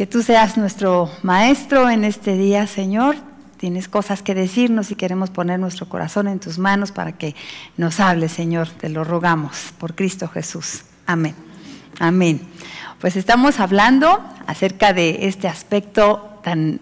Que tú seas nuestro maestro en este día, Señor. Tienes cosas que decirnos y queremos poner nuestro corazón en tus manos para que nos hables, Señor. Te lo rogamos por Cristo Jesús. Amén. Amén. Pues estamos hablando acerca de este aspecto tan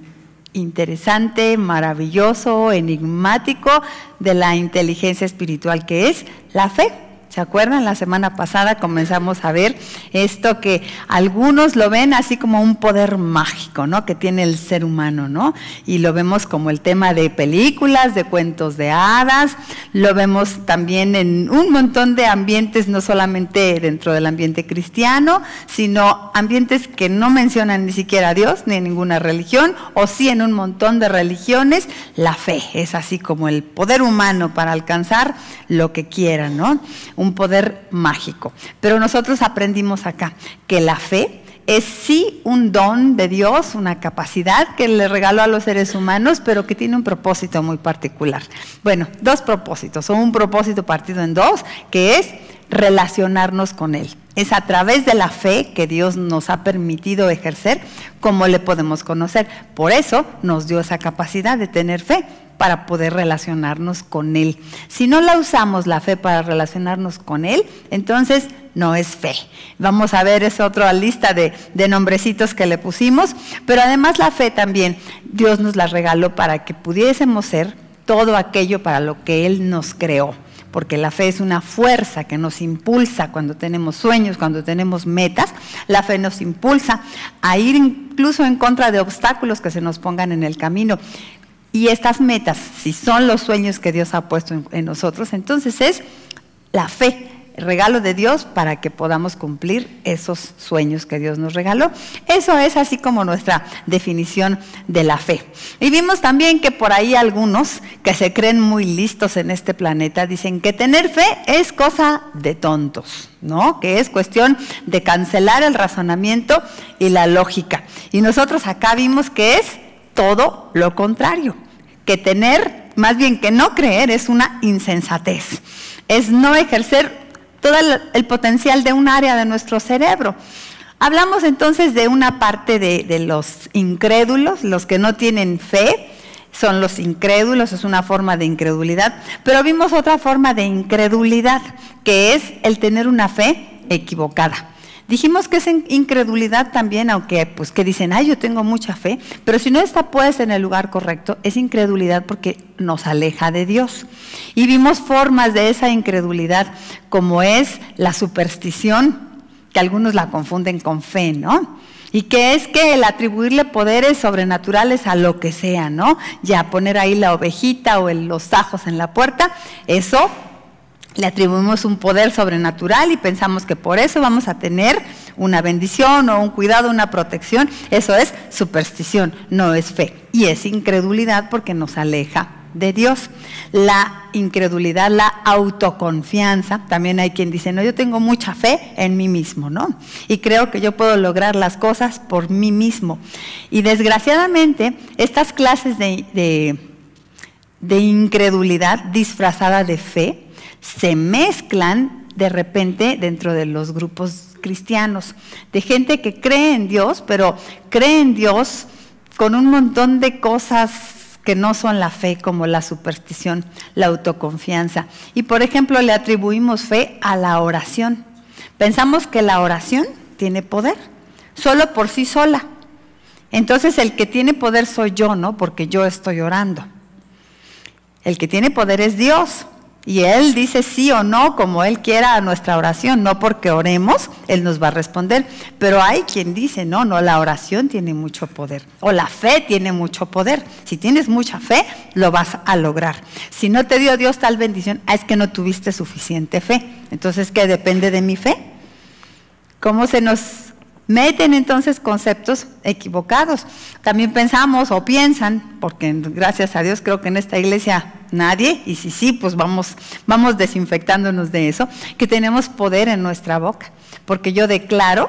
interesante, maravilloso, enigmático de la inteligencia espiritual, que es la fe. ¿Se acuerdan? La semana pasada comenzamos a ver esto que algunos lo ven así como un poder mágico, ¿no? Que tiene el ser humano, ¿no? Y lo vemos como el tema de películas, de cuentos de hadas, lo vemos también en un montón de ambientes, no solamente dentro del ambiente cristiano, sino ambientes que no mencionan ni siquiera a Dios, ni a ninguna religión, o sí en un montón de religiones. La fe es así como el poder humano para alcanzar lo que quieran, ¿no? Un poder mágico. Pero nosotros aprendimos acá que la fe es sí un don de Dios, una capacidad que le regaló a los seres humanos, pero que tiene un propósito muy particular. Bueno, dos propósitos, o un propósito partido en dos, que es relacionarnos con Él. Es a través de la fe que Dios nos ha permitido ejercer cómo le podemos conocer. Por eso nos dio esa capacidad de tener fe, para poder relacionarnos con Él. Si no la usamos la fe para relacionarnos con Él, entonces no es fe. Vamos a ver esa otra lista de nombrecitos que le pusimos, pero además la fe también, Dios nos la regaló para que pudiésemos ser todo aquello para lo que Él nos creó. Porque la fe es una fuerza que nos impulsa cuando tenemos sueños, cuando tenemos metas. La fe nos impulsa a ir incluso en contra de obstáculos que se nos pongan en el camino. Y estas metas, si son los sueños que Dios ha puesto en nosotros, entonces es la fe, el regalo de Dios para que podamos cumplir esos sueños que Dios nos regaló. Eso es así como nuestra definición de la fe. Y vimos también que por ahí algunos que se creen muy listos en este planeta dicen que tener fe es cosa de tontos, ¿no? Que es cuestión de cancelar el razonamiento y la lógica. Y nosotros acá vimos que es todo lo contrario, que tener, más bien que no creer, es una insensatez, es no ejercer todo el potencial de un área de nuestro cerebro. Hablamos entonces de una parte de los incrédulos, los que no tienen fe, son los incrédulos, es una forma de incredulidad, pero vimos otra forma de incredulidad, que es el tener una fe equivocada. Dijimos que es incredulidad también, aunque pues que dicen, ay, yo tengo mucha fe, pero si no está puesta en el lugar correcto, es incredulidad porque nos aleja de Dios. Y vimos formas de esa incredulidad, como es la superstición, que algunos la confunden con fe, ¿no? Y que es que el atribuirle poderes sobrenaturales a lo que sea, ¿no? Ya poner ahí la ovejita o los tajos en la puerta, eso le atribuimos un poder sobrenatural y pensamos que por eso vamos a tener una bendición o un cuidado, una protección. Eso es superstición, no es fe. Y es incredulidad porque nos aleja de Dios. La incredulidad, la autoconfianza, también hay quien dice, no, yo tengo mucha fe en mí mismo, ¿no? Y creo que yo puedo lograr las cosas por mí mismo. Y desgraciadamente, estas clases de incredulidad disfrazada de fe, se mezclan de repente dentro de los grupos cristianos, de gente que cree en Dios, pero cree en Dios con un montón de cosas que no son la fe, como la superstición, la autoconfianza. Y por ejemplo, le atribuimos fe a la oración. Pensamos que la oración tiene poder, solo por sí sola. Entonces el que tiene poder soy yo, ¿no? Porque yo estoy orando. El que tiene poder es Dios. Y Él dice sí o no como Él quiera a nuestra oración, no porque oremos, Él nos va a responder. Pero hay quien dice, no, la oración tiene mucho poder, o la fe tiene mucho poder. Si tienes mucha fe, lo vas a lograr. Si no te dio Dios tal bendición, es que no tuviste suficiente fe. Entonces, ¿qué depende de mi fe? ¿Cómo se nos meten entonces conceptos equivocados? También pensamos o piensan, porque gracias a Dios creo que en esta iglesia nadie, y si sí, pues vamos desinfectándonos de eso, que tenemos poder en nuestra boca, porque yo declaro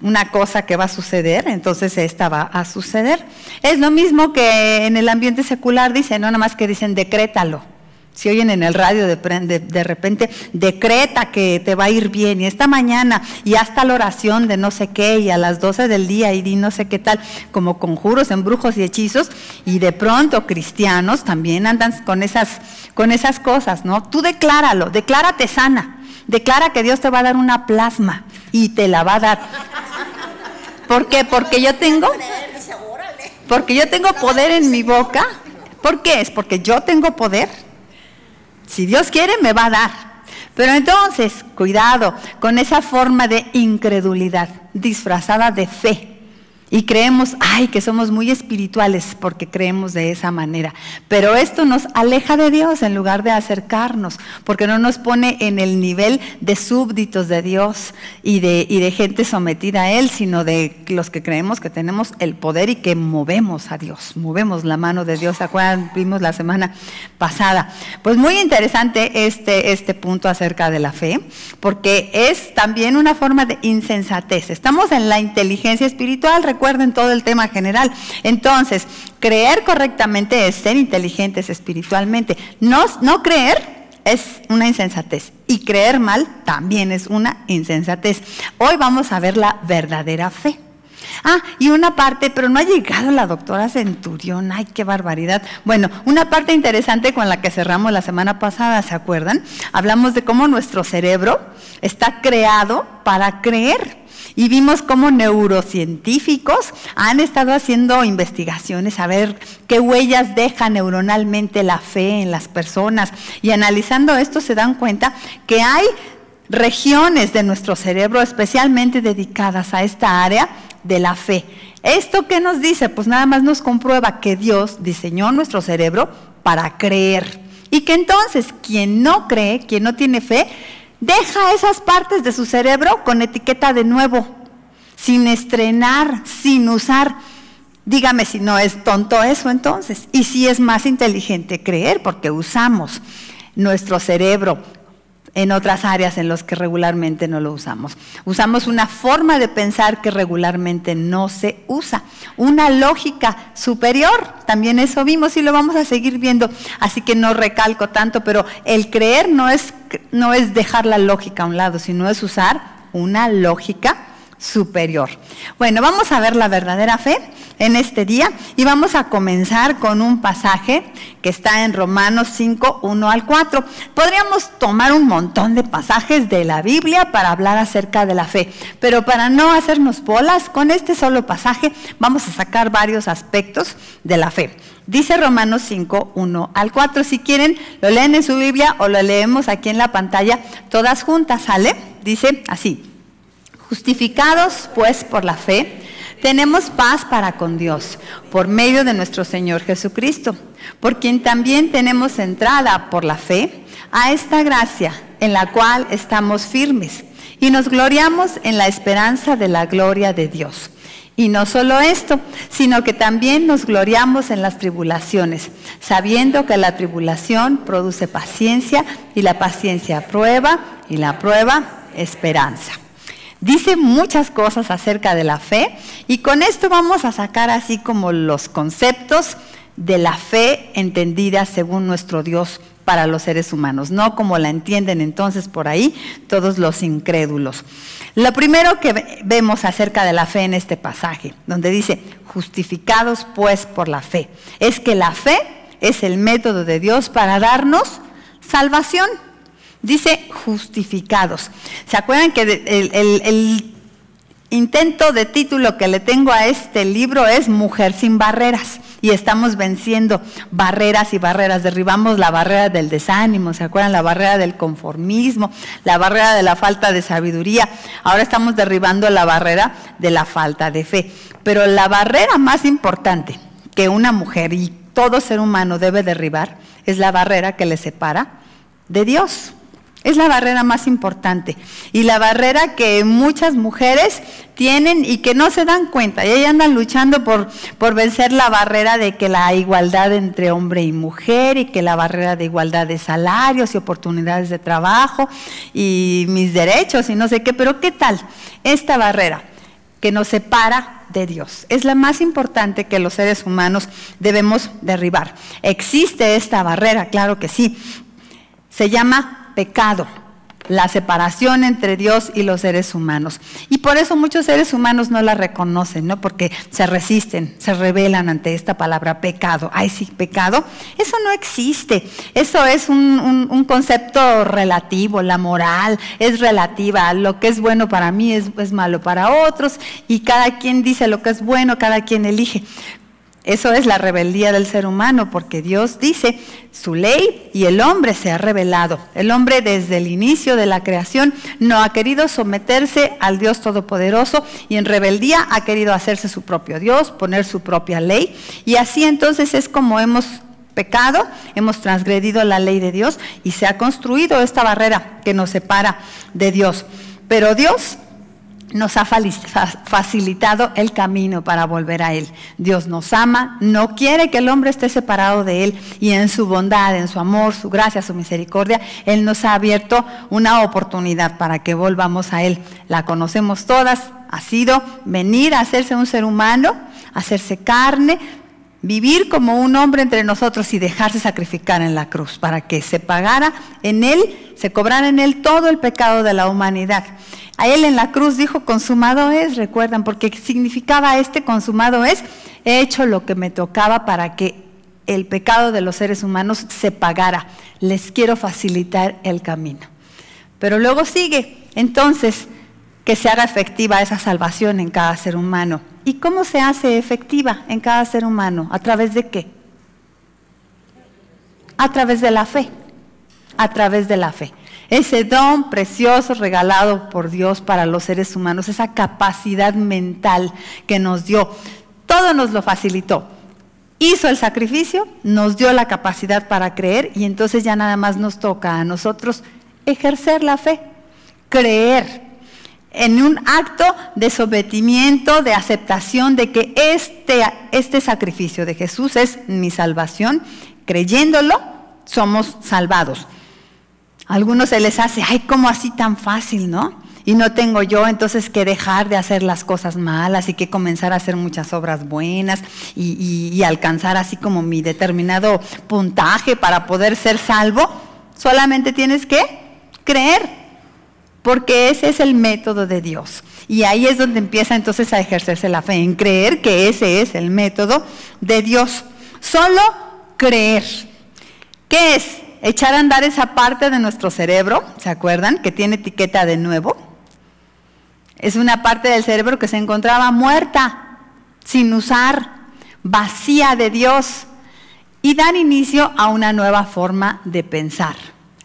una cosa que va a suceder, entonces esta va a suceder. Es lo mismo que en el ambiente secular dicen, no nada más que dicen decrétalo, Si oyen en el radio de repente, decreta que te va a ir bien, y esta mañana, y hasta la oración de no sé qué, y a las 12 del día, y no sé qué tal, como conjuros, embrujos y hechizos, y de pronto cristianos también andan con esas cosas, ¿no? Tú decláralo, declárate sana, declara que Dios te va a dar una plasma, y te la va a dar. ¿Por qué? Porque yo tengo poder en mi boca. ¿Por qué? Es porque yo tengo poder. Si Dios quiere, me va a dar. Pero entonces, cuidado con esa forma de incredulidad disfrazada de fe. Y creemos, que somos muy espirituales porque creemos de esa manera. Pero esto nos aleja de Dios en lugar de acercarnos, porque no nos pone en el nivel de súbditos de Dios y de gente sometida a Él, sino de los que creemos que tenemos el poder y que movemos a Dios, movemos la mano de Dios. ¿Se acuerdan? Vimos la semana pasada. Pues muy interesante este punto acerca de la fe, porque es también una forma de insensatez. Estamos en la inteligencia espiritual, recuerden todo el tema general. Entonces, creer correctamente es ser inteligentes espiritualmente. No creer es una insensatez, y creer mal también es una insensatez. Hoy vamos a ver la verdadera fe. Y una parte, pero no ha llegado la doctora Centurión, ¡ay, qué barbaridad! Bueno, una parte interesante con la que cerramos la semana pasada, ¿se acuerdan? Hablamos de cómo nuestro cerebro está creado para creer. Y vimos cómo neurocientíficos han estado haciendo investigaciones a ver qué huellas deja neuronalmente la fe en las personas. Y analizando esto se dan cuenta que hay regiones de nuestro cerebro especialmente dedicadas a esta área de la fe. ¿Esto qué nos dice? Pues nada más nos comprueba que Dios diseñó nuestro cerebro para creer. Y que entonces quien no cree, quien no tiene fe, deja esas partes de su cerebro con etiqueta de nuevo, sin estrenar, sin usar. Dígame si no es tonto eso entonces. Y si es más inteligente creer, porque usamos nuestro cerebro en otras áreas en las que regularmente no lo usamos. Usamos una forma de pensar que regularmente no se usa. Una lógica superior, también eso vimos y lo vamos a seguir viendo. Así que no recalco tanto, pero el creer no es dejar la lógica a un lado, sino es usar una lógica superior. Bueno, vamos a ver la verdadera fe en este día y vamos a comenzar con un pasaje que está en Romanos 5, 1 al 4. Podríamos tomar un montón de pasajes de la Biblia para hablar acerca de la fe, pero para no hacernos bolas, con este solo pasaje vamos a sacar varios aspectos de la fe. Dice Romanos 5, 1 al 4. Si quieren, lo leen en su Biblia o lo leemos aquí en la pantalla todas juntas, ¿sale? Dice así: justificados pues por la fe, tenemos paz para con Dios, por medio de nuestro Señor Jesucristo, por quien también tenemos entrada por la fe a esta gracia en la cual estamos firmes y nos gloriamos en la esperanza de la gloria de Dios. Y no solo esto, sino que también nos gloriamos en las tribulaciones, sabiendo que la tribulación produce paciencia, y la paciencia prueba, y la prueba esperanza. Dice muchas cosas acerca de la fe, y con esto vamos a sacar así como los conceptos de la fe entendida según nuestro Dios para los seres humanos, no como la entienden entonces por ahí todos los incrédulos. Lo primero que vemos acerca de la fe en este pasaje, donde dice justificados pues por la fe, es que la fe es el método de Dios para darnos salvación. Dice justificados. ¿Se acuerdan que el intento de título que le tengo a este libro es Mujer sin barreras? Y estamos venciendo barreras y barreras. Derribamos la barrera del desánimo, ¿se acuerdan? La barrera del conformismo, la barrera de la falta de sabiduría. Ahora estamos derribando la barrera de la falta de fe. Pero la barrera más importante que una mujer y todo ser humano debe derribar es la barrera que le separa de Dios. Es la barrera más importante y la barrera que muchas mujeres tienen y que no se dan cuenta. Y ellas andan luchando por vencer la barrera de que la igualdad entre hombre y mujer, y que la barrera de igualdad de salarios y oportunidades de trabajo y mis derechos y no sé qué. Pero ¿qué tal esta barrera? que nos separa de Dios. Es la más importante que los seres humanos debemos derribar. Existe esta barrera, claro que sí. Se llama pecado, la separación entre Dios y los seres humanos. Y por eso muchos seres humanos no la reconocen, ¿no? Porque se resisten, se rebelan ante esta palabra pecado. Ay, sí, pecado. Eso no existe. Eso es un concepto relativo. La moral es relativa. Lo que es bueno para mí es malo para otros. Y cada quien dice lo que es bueno, cada quien elige. Eso es la rebeldía del ser humano, porque Dios dice su ley y el hombre se ha rebelado. El hombre desde el inicio de la creación no ha querido someterse al Dios Todopoderoso y en rebeldía ha querido hacerse su propio Dios, poner su propia ley. Y así entonces es como hemos pecado, hemos transgredido la ley de Dios y se ha construido esta barrera que nos separa de Dios. Pero Dios nos ha facilitado el camino para volver a Él. Dios nos ama, no quiere que el hombre esté separado de Él y en su bondad, en su amor, su gracia, su misericordia, Él nos ha abierto una oportunidad para que volvamos a Él. La conocemos todas, ha sido venir a hacerse un ser humano, hacerse carne, vivir como un hombre entre nosotros y dejarse sacrificar en la cruz para que se pagara en Él, se cobrara en Él todo el pecado de la humanidad. A Él en la cruz dijo, consumado es, recuerdan, porque significaba consumado es, he hecho lo que me tocaba para que el pecado de los seres humanos se pagara. Les quiero facilitar el camino. Pero luego sigue, entonces, que se haga efectiva esa salvación en cada ser humano. ¿Y cómo se hace efectiva en cada ser humano? ¿A través de qué? A través de la fe. A través de la fe. Ese don precioso regalado por Dios para los seres humanos, esa capacidad mental que nos dio, todo nos lo facilitó. Hizo el sacrificio, nos dio la capacidad para creer y entonces ya nada más nos toca a nosotros ejercer la fe, creer en un acto de sometimiento, de aceptación de que este sacrificio de Jesús es mi salvación. Creyéndolo, somos salvados. A algunos se les hace, ay, ¿cómo así tan fácil, no? Y no tengo yo entonces que dejar de hacer las cosas malas y que comenzar a hacer muchas obras buenas y alcanzar así como mi determinado puntaje para poder ser salvo. Solamente tienes que creer, porque ese es el método de Dios. Y ahí es donde empieza entonces a ejercerse la fe, en creer que ese es el método de Dios. Solo creer. ¿Qué es? Echar a andar esa parte de nuestro cerebro, ¿se acuerdan? Que tiene etiqueta de nuevo. Es una parte del cerebro que se encontraba muerta, sin usar, vacía de Dios, y dar inicio a una nueva forma de pensar,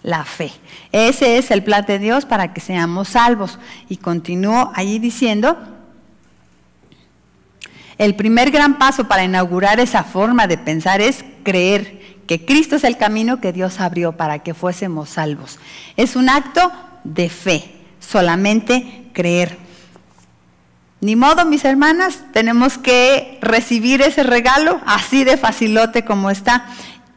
la fe. Ese es el plan de Dios para que seamos salvos. Y continúo allí diciendo, el primer gran paso para inaugurar esa forma de pensar es creer que Cristo es el camino que Dios abrió para que fuésemos salvos. Es un acto de fe, solamente creer. Ni modo, mis hermanas, tenemos que recibir ese regalo así de facilote como está,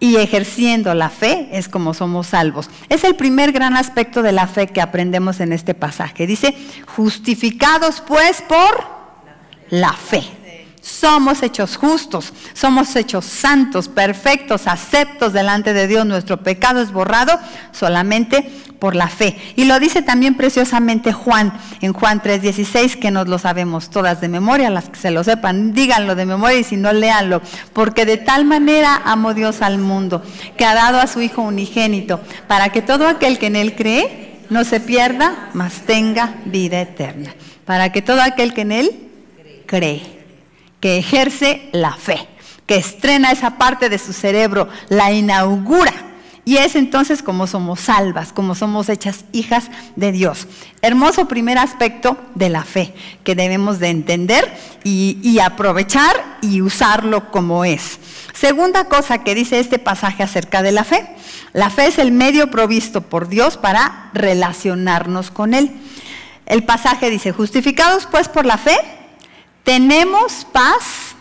y ejerciendo la fe es como somos salvos. Es el primer gran aspecto de la fe que aprendemos en este pasaje. Dice, justificados pues por la fe. Somos hechos justos, somos hechos santos, perfectos, aceptos delante de Dios. Nuestro pecado es borrado solamente por la fe. Y lo dice también preciosamente Juan, en Juan 3:16, que nos lo sabemos todas de memoria. Las que se lo sepan, díganlo de memoria, y si no, léanlo. Porque de tal manera amó Dios al mundo, que ha dado a su Hijo unigénito, para que todo aquel que en Él cree no se pierda, mas tenga vida eterna. Para que todo aquel que en Él cree, que ejerce la fe, que estrena esa parte de su cerebro, la inaugura, y es entonces como somos salvas, como somos hechas hijas de Dios. Hermoso primer aspecto de la fe que debemos de entender y aprovechar y usarlo como es. Segunda cosa que dice este pasaje acerca de la fe. La fe es el medio provisto por Dios para relacionarnos con Él. El pasaje dice, justificados pues por la fe, tenemos paz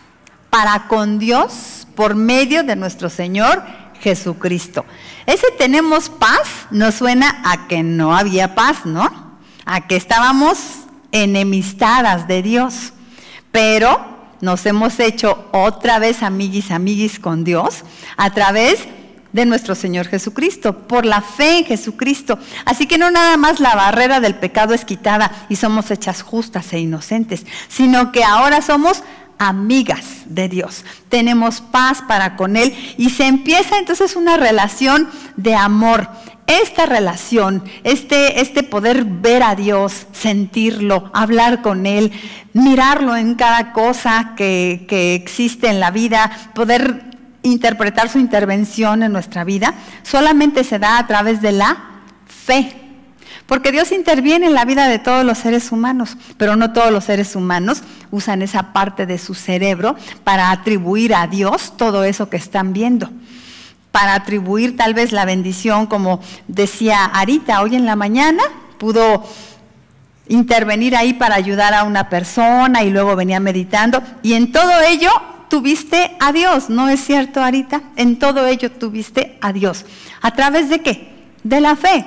para con Dios por medio de nuestro Señor Jesucristo. Ese tenemos paz nos suena a que no había paz, ¿no? A que estábamos enemistadas de Dios, pero nos hemos hecho otra vez amiguis con Dios a través de nuestro Señor Jesucristo, por la fe en Jesucristo. Así que no nada más la barrera del pecado es quitada y somos hechas justas e inocentes, sino que ahora somos amigas de Dios, tenemos paz para con Él y se empieza entonces una relación de amor. Esta relación, este poder ver a Dios, sentirlo, hablar con Él, mirarlo en cada cosa que existe en la vida, poder interpretar su intervención en nuestra vida, solamente se da a través de la fe. Porque Dios interviene en la vida de todos los seres humanos, pero no todos los seres humanos usan esa parte de su cerebro para atribuir a Dios todo eso que están viendo. Para atribuir tal vez la bendición, como decía Arita hoy en la mañana, pudo intervenir ahí para ayudar a una persona y luego venía meditando. Y en todo ello tuviste a Dios, ¿no es cierto, Arita? En todo ello tuviste a Dios. ¿A través de qué? De la fe.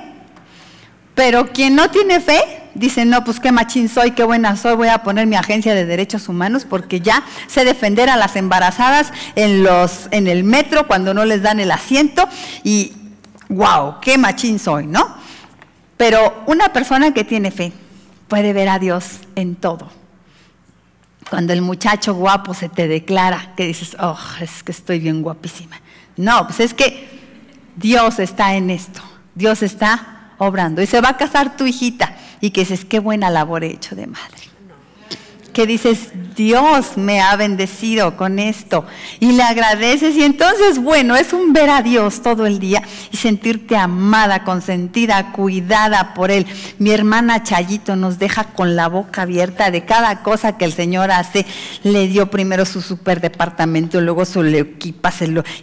Pero quien no tiene fe, dice, no, pues qué machín soy, qué buena soy, voy a poner mi agencia de derechos humanos porque ya sé defender a las embarazadas en el metro cuando no les dan el asiento y wow, qué machín soy, ¿no? Pero una persona que tiene fe puede ver a Dios en todo. Cuando el muchacho guapo se te declara, que dices, oh, es que estoy bien guapísima. No, pues es que Dios está en esto, Dios está obrando. Y se va a casar tu hijita y que dices, qué buena labor he hecho de madre. Que dices, Dios me ha bendecido con esto. Y le agradeces y entonces, bueno, es un ver a Dios todo el día y sentirte amada, consentida, cuidada por Él. Mi hermana Chayito nos deja con la boca abierta de cada cosa que el Señor hace. Le dio primero su superdepartamento, luego su equipa,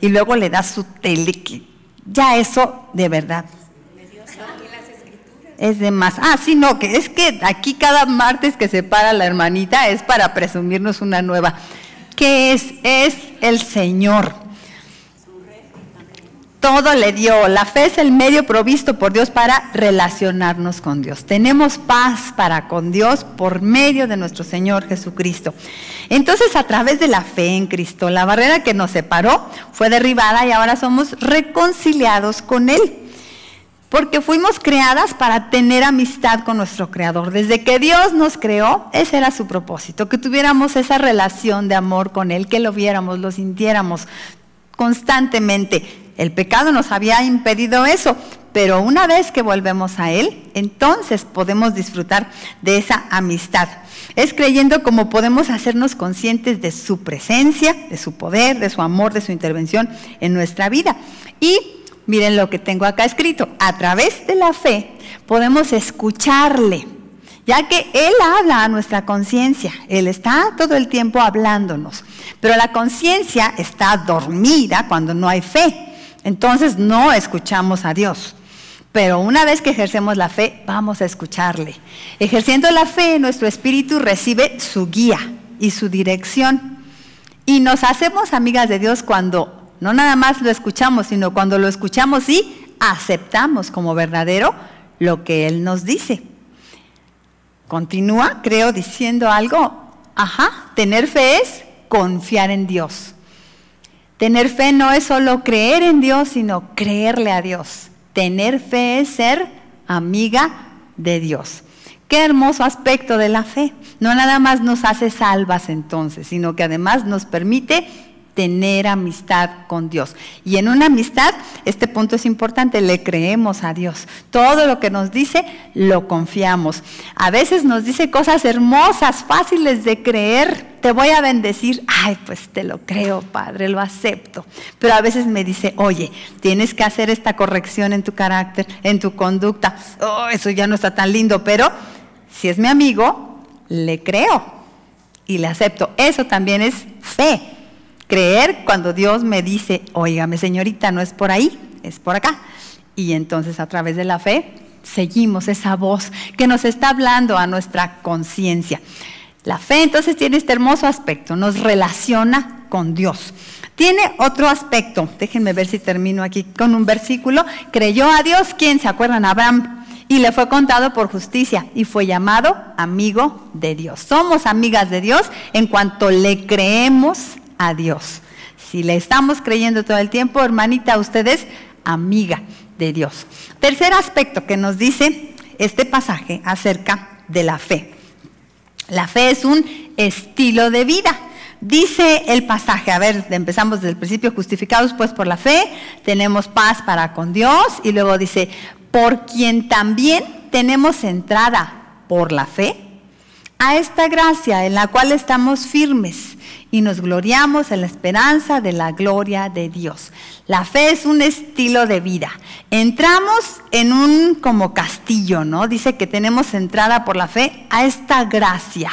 y luego le da su tele. Ya eso, de verdad, es de más. Ah, sí, no, que es que aquí cada martes que se para la hermanita es para presumirnos una nueva. ¿Qué es? Es el Señor. Todo le dio. La fe es el medio provisto por Dios para relacionarnos con Dios. Tenemos paz para con Dios por medio de nuestro Señor Jesucristo. Entonces, a través de la fe en Cristo, la barrera que nos separó fue derribada y ahora somos reconciliados con Él. Porque fuimos creadas para tener amistad con nuestro Creador. Desde que Dios nos creó, ese era su propósito, que tuviéramos esa relación de amor con Él, que lo viéramos, lo sintiéramos constantemente. El pecado nos había impedido eso, pero una vez que volvemos a Él, entonces podemos disfrutar de esa amistad. Es creyendo como podemos hacernos conscientes de su presencia, de su poder, de su amor, de su intervención en nuestra vida. Y miren lo que tengo acá escrito. A través de la fe podemos escucharle, ya que Él habla a nuestra conciencia. Él está todo el tiempo hablándonos. Pero la conciencia está dormida cuando no hay fe. Entonces no escuchamos a Dios. Pero una vez que ejercemos la fe, vamos a escucharle. Ejerciendo la fe, nuestro espíritu recibe su guía y su dirección. Y nos hacemos amigas de Dios cuando no nada más lo escuchamos, sino cuando lo escuchamos y aceptamos como verdadero lo que Él nos dice. Continúa, creo, diciendo algo. Tener fe es confiar en Dios. Tener fe no es solo creer en Dios, sino creerle a Dios. Tener fe es ser amiga de Dios. Qué hermoso aspecto de la fe. No nada más nos hace salvas entonces, sino que además nos permite tener amistad con Dios. Y en una amistad, este punto es importante, le creemos a Dios. Todo lo que nos dice, lo confiamos. A veces nos dice cosas hermosas, fáciles de creer. Te voy a bendecir. Ay, pues te lo creo, Padre, lo acepto. Pero a veces me dice, oye, tienes que hacer esta corrección en tu carácter, en tu conducta. Oh, eso ya no está tan lindo, pero si es mi amigo, le creo y le acepto. Eso también es fe. Creer cuando Dios me dice, óigame señorita, no es por ahí, es por acá. Y entonces a través de la fe seguimos esa voz que nos está hablando a nuestra conciencia. La fe entonces tiene este hermoso aspecto, nos relaciona con Dios. Tiene otro aspecto, déjenme ver si termino aquí con un versículo. Creyó a Dios, ¿quién? ¿Se acuerdan? Abraham. y le fue contado por justicia y fue llamado amigo de Dios. Somos amigas de Dios en cuanto le creemos a Dios. Si le estamos creyendo todo el tiempo, hermanita, usted es amiga de Dios. Tercer aspecto que nos dice este pasaje acerca de la fe. La fe es un estilo de vida. Dice el pasaje, a ver, empezamos desde el principio, justificados pues por la fe, tenemos paz para con Dios, y luego dice, por quien también tenemos entrada por la fe a esta gracia en la cual estamos firmes y nos gloriamos en la esperanza de la gloria de Dios. La fe es un estilo de vida. Entramos en un como castillo, ¿no? Dice que tenemos entrada por la fe a esta gracia,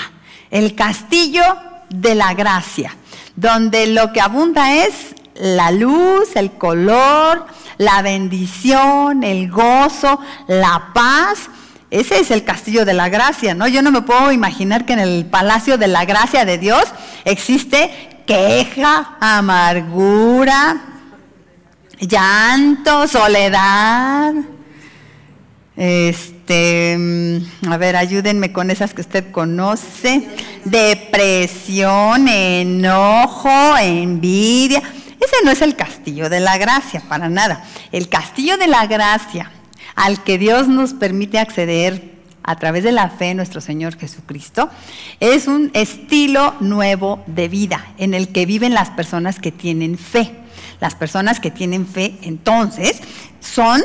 el castillo de la gracia, donde lo que abunda es la luz, el color, la bendición, el gozo, la paz. Ese es el castillo de la gracia, ¿no? Yo no me puedo imaginar que en el palacio de la gracia de Dios existe queja, amargura, llanto, soledad. A ver, ayúdenme con esas que usted conoce. Depresión, enojo, envidia. Ese no es el castillo de la gracia, para nada. El castillo de la gracia al que Dios nos permite acceder a través de la fe en nuestro Señor Jesucristo es un estilo nuevo de vida en el que viven las personas que tienen fe. Las personas que tienen fe, entonces, son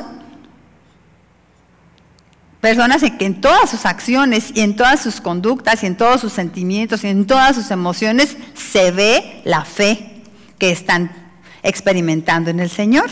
personas en que en todas sus acciones y en todas sus conductas y en todos sus sentimientos y en todas sus emociones se ve la fe que están experimentando en el Señor.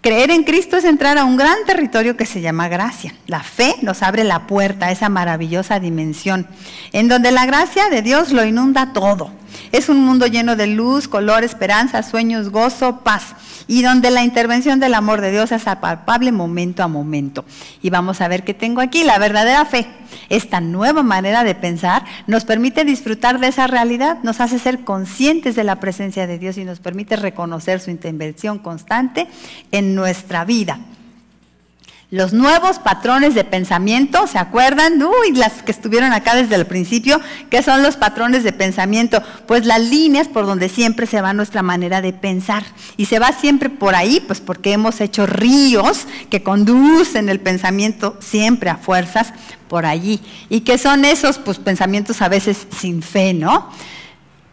Creer en Cristo es entrar a un gran territorio que se llama gracia. La fe nos abre la puerta a esa maravillosa dimensión en donde la gracia de Dios lo inunda todo. Es un mundo lleno de luz, color, esperanza, sueños, gozo, paz, y donde la intervención del amor de Dios es palpable momento a momento. Y vamos a ver qué tengo aquí. La verdadera fe, esta nueva manera de pensar, nos permite disfrutar de esa realidad, nos hace ser conscientes de la presencia de Dios y nos permite reconocer su intervención constante en nuestra vida. Los nuevos patrones de pensamiento, ¿se acuerdan? Las que estuvieron acá desde el principio, ¿qué son los patrones de pensamiento? Pues las líneas por donde siempre se va nuestra manera de pensar. Y se va siempre por ahí, pues porque hemos hecho ríos que conducen el pensamiento siempre a fuerzas por allí. ¿Y qué son esos? Pues pensamientos a veces sin fe, ¿no?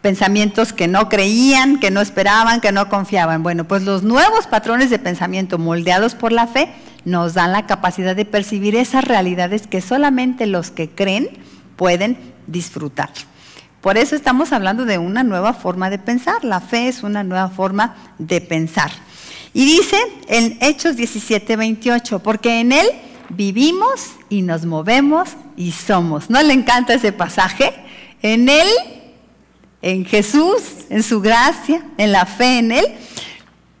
Pensamientos que no creían, que no esperaban, que no confiaban. Bueno, pues los nuevos patrones de pensamiento moldeados por la fe nos dan la capacidad de percibir esas realidades que solamente los que creen pueden disfrutar. Por eso estamos hablando de una nueva forma de pensar. La fe es una nueva forma de pensar. Y dice en Hechos 17:28, porque en Él vivimos y nos movemos y somos. ¿No le encanta ese pasaje? En Él, en Jesús, en su gracia, en la fe en Él,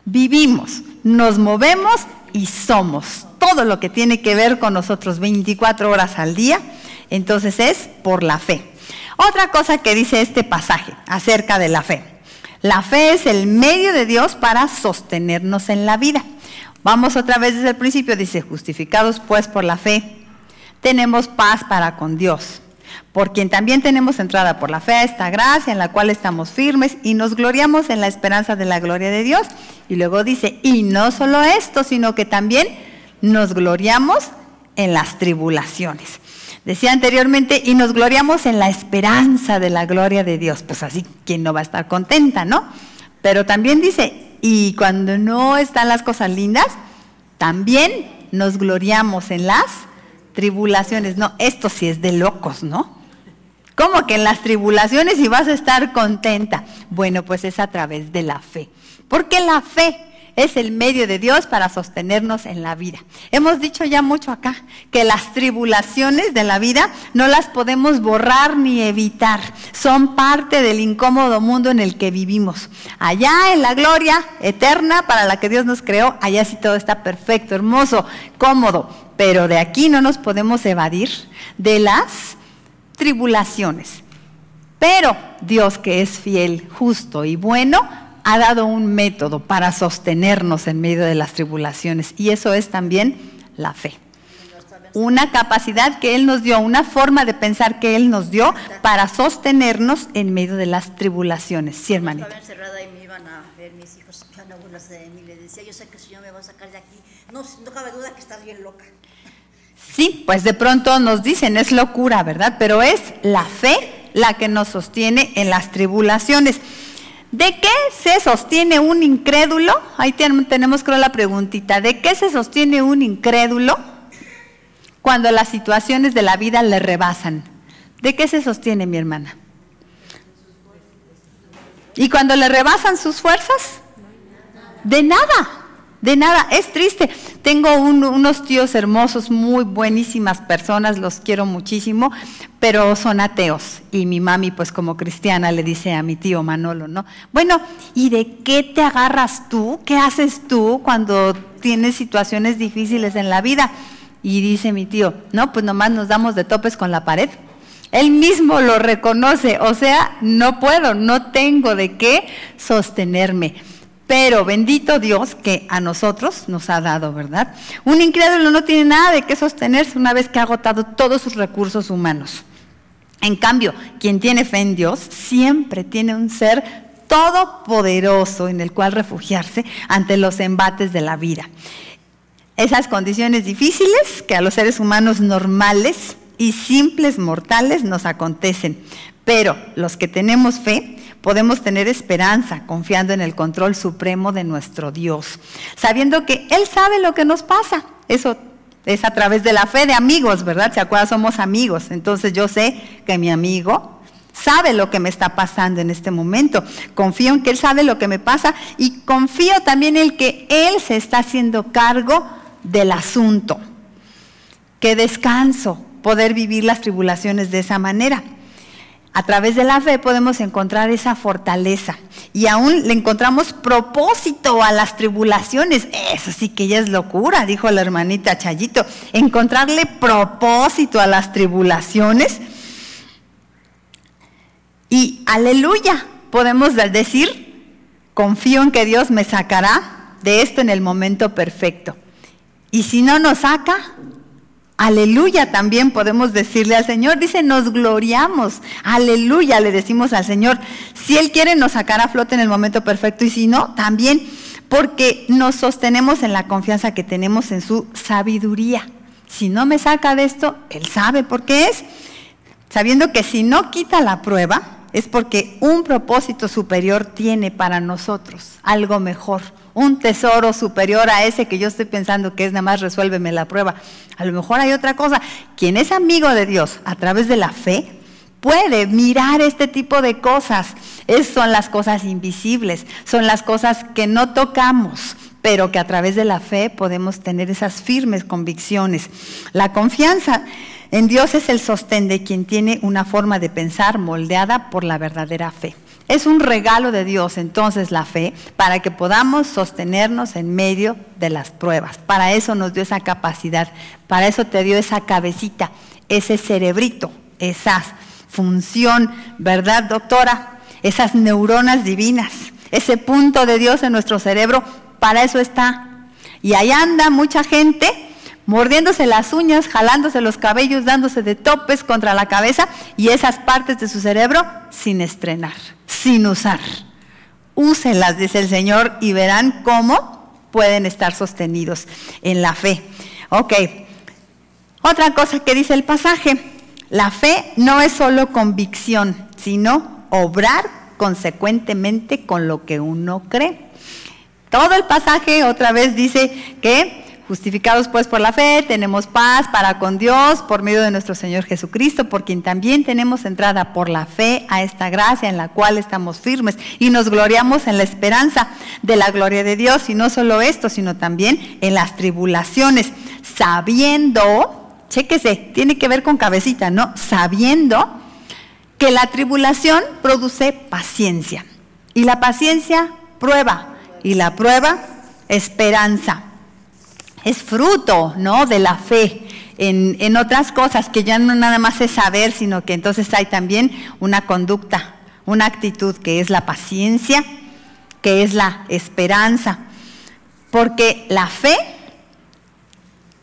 vivimos, nos movemos y somos. Todo lo que tiene que ver con nosotros 24 horas al día, entonces es por la fe. Otra cosa que dice este pasaje acerca de la fe. La fe es el medio de Dios para sostenernos en la vida. Vamos otra vez desde el principio, dice, justificados pues por la fe, tenemos paz para con Dios, por quien también tenemos entrada por la fe a esta gracia en la cual estamos firmes y nos gloriamos en la esperanza de la gloria de Dios. Y luego dice, y no solo esto, sino que también nos gloriamos en las tribulaciones. Decía anteriormente, y nos gloriamos en la esperanza de la gloria de Dios. Pues así, ¿quién no va a estar contenta, no? Pero también dice, y cuando no están las cosas lindas, también nos gloriamos en las tribulaciones. No, esto sí es de locos, ¿no? ¿Cómo que en las tribulaciones y vas a estar contenta? Bueno, pues es a través de la fe. Porque la fe es el medio de Dios para sostenernos en la vida. Hemos dicho ya mucho acá que las tribulaciones de la vida no las podemos borrar ni evitar. Son parte del incómodo mundo en el que vivimos. Allá en la gloria eterna para la que Dios nos creó, allá sí todo está perfecto, hermoso, cómodo. Pero de aquí no nos podemos evadir de las tribulaciones. Pero Dios, que es fiel, justo y bueno, ha dado un método para sostenernos en medio de las tribulaciones, y eso es también la fe. una capacidad que Él nos dio, una forma de pensar que Él nos dio para sostenernos en medio de las tribulaciones. Sí, hermanita. Estaba encerrada y me iban a ver mis hijos, iban a burlarse de mí. Le decía, yo sé que el Señor me va a sacar de aquí. No cabe duda que estás bien loca. Sí, pues de pronto nos dicen, es locura, ¿verdad? Pero es la fe la que nos sostiene en las tribulaciones. ¿De qué se sostiene un incrédulo? Ahí tenemos, creo, la preguntita. ¿De qué se sostiene un incrédulo cuando las situaciones de la vida le rebasan? ¿De qué se sostiene, mi hermana? ¿Y cuando le rebasan sus fuerzas? De nada. De nada, es triste. Tengo unos tíos hermosos, muy buenísimas personas, los quiero muchísimo, pero son ateos. Y mi mami, pues como cristiana, le dice a mi tío Manolo, ¿no? Bueno, ¿y de qué te agarras tú? ¿Qué haces tú cuando tienes situaciones difíciles en la vida? Y dice mi tío, no, pues nomás nos damos de topes con la pared. Él mismo lo reconoce, o sea, no puedo, no tengo de qué sostenerme. Pero bendito Dios que a nosotros nos ha dado, ¿verdad? Un incrédulo no tiene nada de qué sostenerse una vez que ha agotado todos sus recursos humanos. En cambio, quien tiene fe en Dios siempre tiene un ser todopoderoso en el cual refugiarse ante los embates de la vida. Esas condiciones difíciles que a los seres humanos normales y simples mortales nos acontecen. Pero los que tenemos fe podemos tener esperanza confiando en el control supremo de nuestro Dios, sabiendo que Él sabe lo que nos pasa. Eso es a través de la fe de amigos, ¿verdad? ¿Se acuerdan? Somos amigos. Entonces yo sé que mi amigo sabe lo que me está pasando en este momento. Confío en que Él sabe lo que me pasa y confío también en que Él se está haciendo cargo del asunto. Qué descanso poder vivir las tribulaciones de esa manera. A través de la fe podemos encontrar esa fortaleza y aún le encontramos propósito a las tribulaciones. Eso sí que ya es locura, dijo la hermanita Chayito. Encontrarle propósito a las tribulaciones. Y aleluya, podemos decir, confío en que Dios me sacará de esto en el momento perfecto. Y si no nos saca, aleluya, también podemos decirle al Señor. Dice, nos gloriamos, aleluya, le decimos al Señor. Si Él quiere nos sacará a flote en el momento perfecto y si no, también, porque nos sostenemos en la confianza que tenemos en su sabiduría. Si no me saca de esto, Él sabe por qué es, sabiendo que si no quita la prueba, es porque un propósito superior tiene para nosotros, algo mejor. Un tesoro superior a ese que yo estoy pensando que es nada más resuélveme la prueba. A lo mejor hay otra cosa. Quien es amigo de Dios a través de la fe puede mirar este tipo de cosas. Son las cosas invisibles, son las cosas que no tocamos, pero que a través de la fe podemos tener esas firmes convicciones. La confianza en Dios es el sostén de quien tiene una forma de pensar moldeada por la verdadera fe. Es un regalo de Dios, entonces, la fe, para que podamos sostenernos en medio de las pruebas. Para eso nos dio esa capacidad, para eso te dio esa cabecita, ese cerebrito, esa función, ¿verdad, doctora? Esas neuronas divinas, ese punto de Dios en nuestro cerebro, para eso está. Y ahí anda mucha gente mordiéndose las uñas, jalándose los cabellos, dándose de topes contra la cabeza y esas partes de su cerebro sin estrenar, sin usar. Úsenlas, dice el Señor, y verán cómo pueden estar sostenidos en la fe. Ok, otra cosa que dice el pasaje, la fe no es solo convicción, sino obrar consecuentemente con lo que uno cree. Todo el pasaje otra vez dice que justificados pues por la fe, tenemos paz para con Dios por medio de nuestro Señor Jesucristo, por quien también tenemos entrada por la fe a esta gracia en la cual estamos firmes y nos gloriamos en la esperanza de la gloria de Dios. Y no solo esto, sino también en las tribulaciones, sabiendo, chéquese, tiene que ver con cabecita, ¿no? Sabiendo que la tribulación produce paciencia y la paciencia prueba y la prueba esperanza. Es fruto, ¿no?, de la fe en otras cosas que ya no nada más es saber, sino que entonces hay también una conducta, una actitud que es la paciencia, que es la esperanza. Porque la fe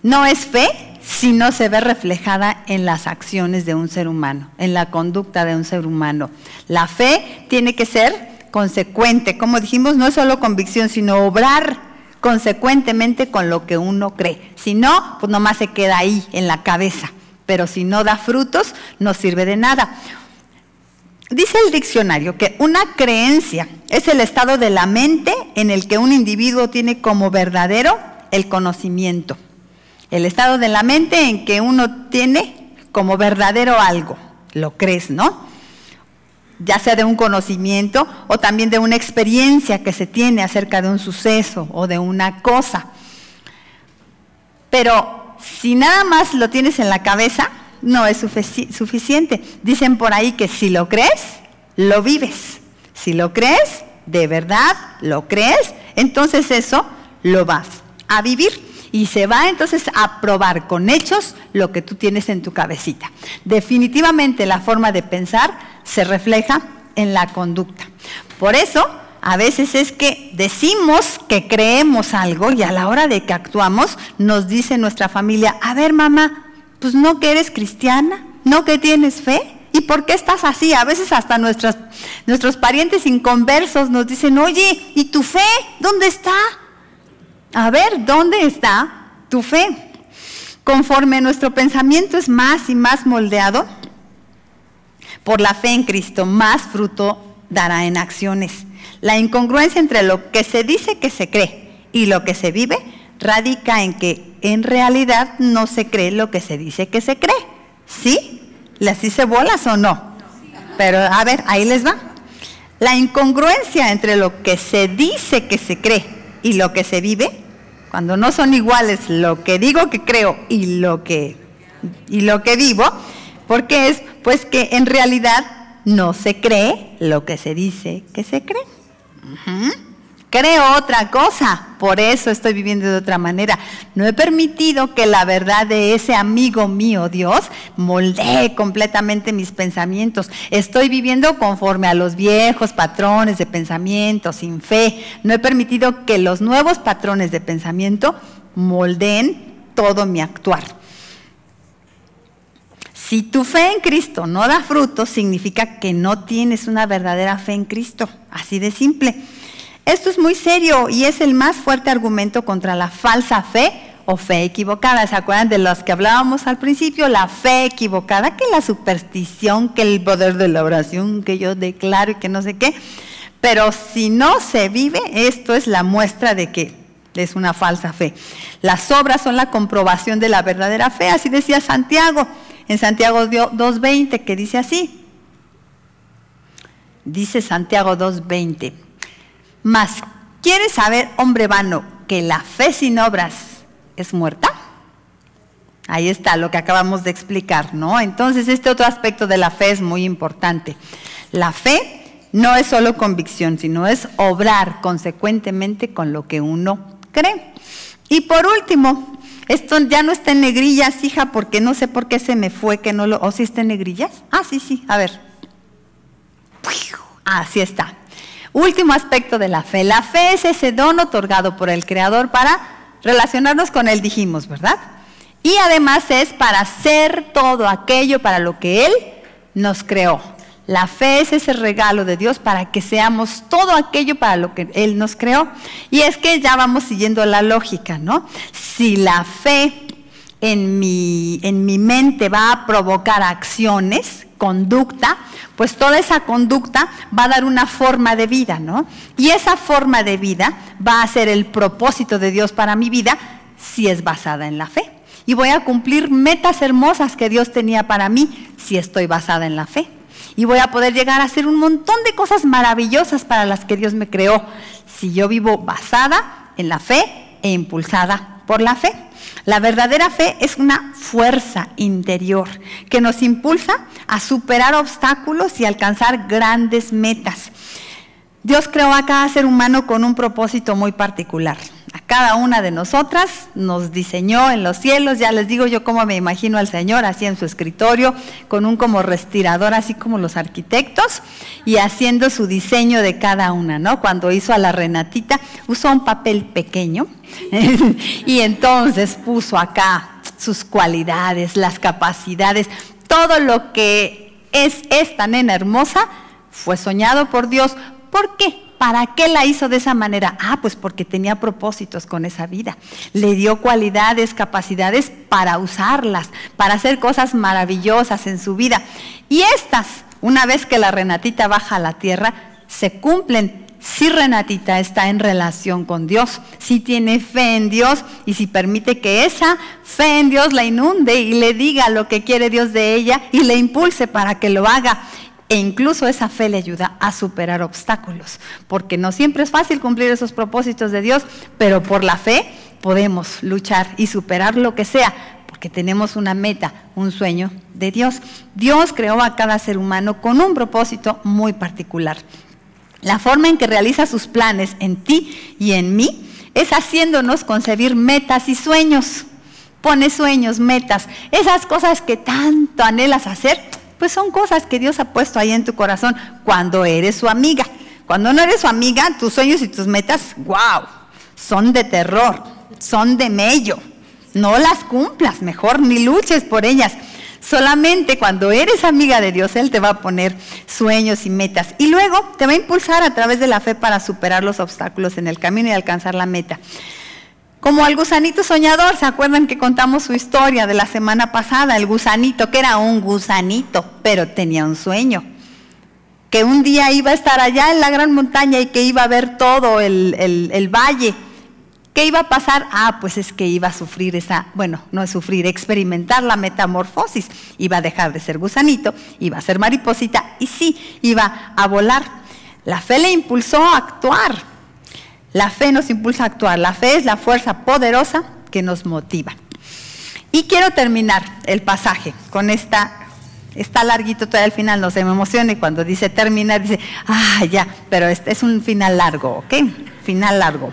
no es fe si no se ve reflejada en las acciones de un ser humano, en la conducta de un ser humano. La fe tiene que ser consecuente, como dijimos, no es solo convicción, sino obrar consecuentemente con lo que uno cree. Si no, pues nomás se queda ahí en la cabeza, pero si no da frutos, no sirve de nada. Dice el diccionario que una creencia es el estado de la mente en el que un individuo tiene como verdadero el conocimiento. El estado de la mente en que uno tiene como verdadero algo, lo crees, ¿no? Ya sea de un conocimiento o también de una experiencia que se tiene acerca de un suceso o de una cosa. Pero si nada más lo tienes en la cabeza, no es suficiente. Dicen por ahí que si lo crees, lo vives. Si lo crees, de verdad lo crees, entonces eso lo vas a vivir. Y se va entonces a probar con hechos lo que tú tienes en tu cabecita. Definitivamente la forma de pensar se refleja en la conducta. Por eso, a veces es que decimos que creemos algo y a la hora de que actuamos nos dice nuestra familia, a ver mamá, pues no que eres cristiana, no que tienes fe, ¿y por qué estás así? A veces hasta nuestros parientes inconversos nos dicen, oye, ¿y tu fe? ¿Dónde está? A ver, ¿dónde está tu fe? Conforme nuestro pensamiento es más y más moldeado por la fe en Cristo, más fruto dará en acciones. La incongruencia entre lo que se dice que se cree y lo que se vive radica en que en realidad no se cree lo que se dice que se cree. ¿Sí? ¿Les hice bolas o no? Pero a ver, ahí les va. La incongruencia entre lo que se dice que se cree y lo que se vive, cuando no son iguales lo que digo que creo y lo que vivo, porque es pues que en realidad no se cree lo que se dice que se cree. Creo otra cosa, por eso estoy viviendo de otra manera. No he permitido que la verdad de ese amigo mío, Dios, moldee completamente mis pensamientos. Estoy viviendo conforme a los viejos patrones de pensamiento, sin fe. No he permitido que los nuevos patrones de pensamiento moldeen todo mi actuar. Si tu fe en Cristo no da fruto, significa que no tienes una verdadera fe en Cristo. Así de simple. Esto es muy serio y es el más fuerte argumento contra la falsa fe o fe equivocada. ¿Se acuerdan de los que hablábamos al principio? La fe equivocada, que la superstición, que el poder de la oración, que yo declaro y que no sé qué. Pero si no se vive, esto es la muestra de que es una falsa fe. Las obras son la comprobación de la verdadera fe, así decía Santiago, en Santiago 2:20, que dice así. Dice Santiago 2:20. Mas, ¿quieres saber, hombre vano, que la fe sin obras es muerta? Ahí está lo que acabamos de explicar, ¿no? Entonces, este otro aspecto de la fe es muy importante. La fe no es solo convicción, sino es obrar consecuentemente con lo que uno cree. Y por último, esto ya no está en negrillas, hija, porque no sé por qué se me fue que no lo... ¿O sí está en negrillas? Ah, sí, a ver. Así está. Último aspecto de la fe. La fe es ese don otorgado por el Creador para relacionarnos con Él, dijimos, ¿verdad? Y además es para hacer todo aquello para lo que Él nos creó. La fe es ese regalo de Dios para que seamos todo aquello para lo que Él nos creó. Y es que ya vamos siguiendo la lógica, ¿no? Si la fe en mi mente va a provocar acciones, conducta, pues toda esa conducta va a dar una forma de vida, ¿no? Y esa forma de vida va a ser el propósito de Dios para mi vida si es basada en la fe. Y voy a cumplir metas hermosas que Dios tenía para mí si estoy basada en la fe. Y voy a poder llegar a hacer un montón de cosas maravillosas para las que Dios me creó si yo vivo basada en la fe e impulsada por la fe. La verdadera fe es una fuerza interior que nos impulsa a superar obstáculos y alcanzar grandes metas. Dios creó a cada ser humano con un propósito muy particular. A cada una de nosotras nos diseñó en los cielos. Ya les digo yo cómo me imagino al Señor, así en su escritorio, con un como respirador, así como los arquitectos, y haciendo su diseño de cada una, ¿no? Cuando hizo a la Renatita, usó un papel pequeño y entonces puso acá sus cualidades, las capacidades, todo lo que es esta nena hermosa fue soñado por Dios. ¿Por qué? ¿Para qué la hizo de esa manera? Pues porque tenía propósitos con esa vida. Le dio cualidades, capacidades para usarlas, para hacer cosas maravillosas en su vida. Y estas, una vez que la Renatita baja a la tierra, se cumplen si Renatita está en relación con Dios, si tiene fe en Dios y si permite que esa fe en Dios la inunde y le diga lo que quiere Dios de ella y le impulse para que lo haga. E incluso esa fe le ayuda a superar obstáculos, porque no siempre es fácil cumplir esos propósitos de Dios, pero por la fe podemos luchar y superar lo que sea, porque tenemos una meta, un sueño de Dios. Dios creó a cada ser humano con un propósito muy particular. La forma en que realiza sus planes en ti y en mí es haciéndonos concebir metas y sueños. Pone sueños, metas, esas cosas que tanto anhelas hacer, pues son cosas que Dios ha puesto ahí en tu corazón cuando eres su amiga. Cuando no eres su amiga, tus sueños y tus metas, wow, son de terror, son de mello. No las cumplas, mejor ni luches por ellas. Solamente cuando eres amiga de Dios, Él te va a poner sueños y metas. Y luego te va a impulsar a través de la fe para superar los obstáculos en el camino y alcanzar la meta. Como al gusanito soñador, ¿se acuerdan que contamos su historia de la semana pasada? El gusanito, que era un gusanito, pero tenía un sueño. Que un día iba a estar allá en la gran montaña y que iba a ver todo el valle. ¿Qué iba a pasar? Pues es que iba a sufrir experimentar la metamorfosis. Iba a dejar de ser gusanito, iba a ser mariposita y sí, iba a volar. La fe le impulsó a actuar. La fe nos impulsa a actuar. La fe es la fuerza poderosa que nos motiva. Y quiero terminar el pasaje con esta. Está larguito todavía al final, no se me emocione cuando dice terminar, dice, ya, pero este es un final largo, ¿ok? Final largo.